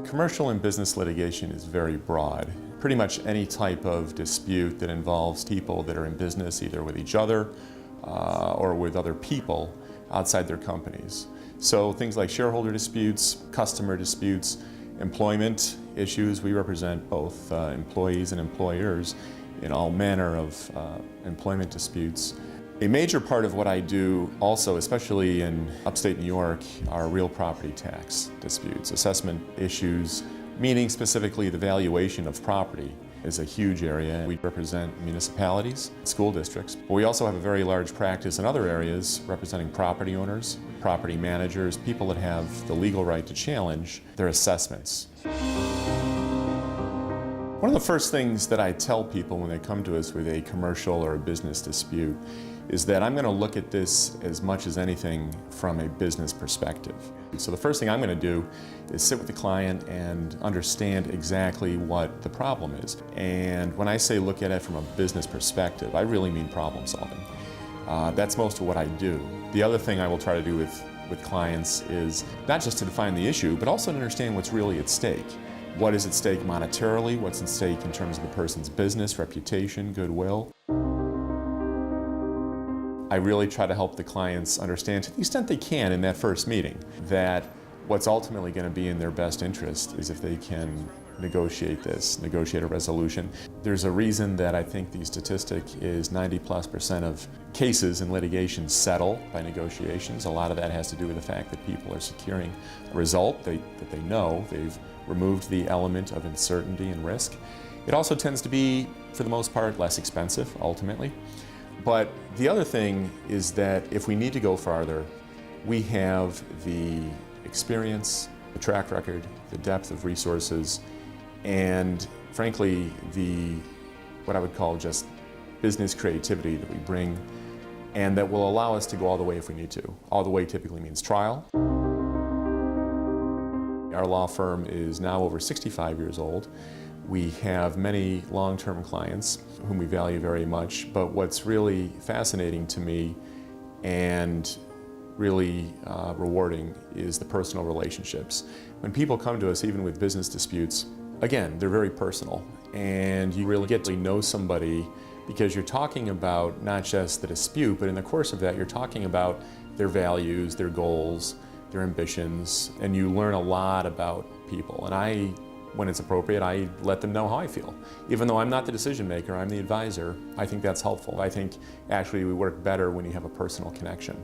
Commercial and business litigation is very broad. Pretty much any type of dispute that involves people that are in business either with each other or with other people outside their companies. So things like shareholder disputes, customer disputes, employment issues. We represent both employees and employers in all manner of employment disputes. A major part of what I do also, especially in upstate New York, are real property tax disputes. Assessment issues, meaning specifically the valuation of property, is a huge area. We represent municipalities, school districts. But we also have a very large practice in other areas representing property owners, property managers, people that have the legal right to challenge their assessments. One of the first things that I tell people when they come to us with a commercial or a business dispute is that I'm going to look at this as much as anything from a business perspective. So the first thing I'm going to do is sit with the client and understand exactly what the problem is. And when I say look at it from a business perspective, I really mean problem solving. That's most of what I do. The other thing I will try to do with clients is not just to define the issue, but also to understand what's really at stake. What is at stake monetarily? What's at stake in terms of the person's business, reputation, goodwill? I really try to help the clients understand, to the extent they can in that first meeting, that what's ultimately going to be in their best interest is if they can negotiate a resolution. There's a reason that I think the statistic is 90+% of cases in litigation settle by negotiations. A lot of that has to do with the fact that people are securing a result that they know. They've removed the element of uncertainty and risk. It also tends to be, for the most part, less expensive, ultimately. But the other thing is that if we need to go farther, we have the experience, the track record, the depth of resources, and frankly, what I would call just business creativity that we bring, and that will allow us to go all the way if we need to. All the way typically means trial. Our law firm is now over 65 years old. We have many long-term clients whom we value very much, but what's really fascinating to me and really rewarding is the personal relationships. When people come to us, even with business disputes, again, they're very personal, and you really get to know somebody because you're talking about not just the dispute, but in the course of that, you're talking about their values, their goals, their ambitions, and you learn a lot about people. And when it's appropriate, I let them know how I feel. Even though I'm not the decision maker, I'm the advisor, I think that's helpful. I think actually we work better when you have a personal connection.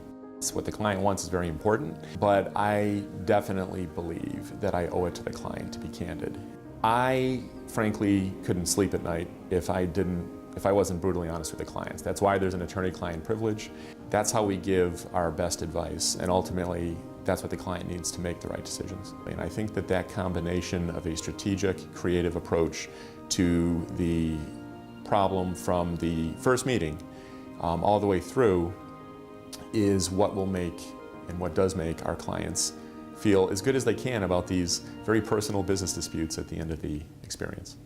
What the client wants is very important, but I definitely believe that I owe it to the client to be candid. I frankly couldn't sleep at night if I wasn't brutally honest with the clients. That's why there's an attorney-client privilege. That's how we give our best advice, and ultimately that's what the client needs to make the right decisions. And I think that combination of a strategic, creative approach to the problem from the first meeting all the way through is what will make and what does make our clients feel as good as they can about these very personal business disputes at the end of the experience.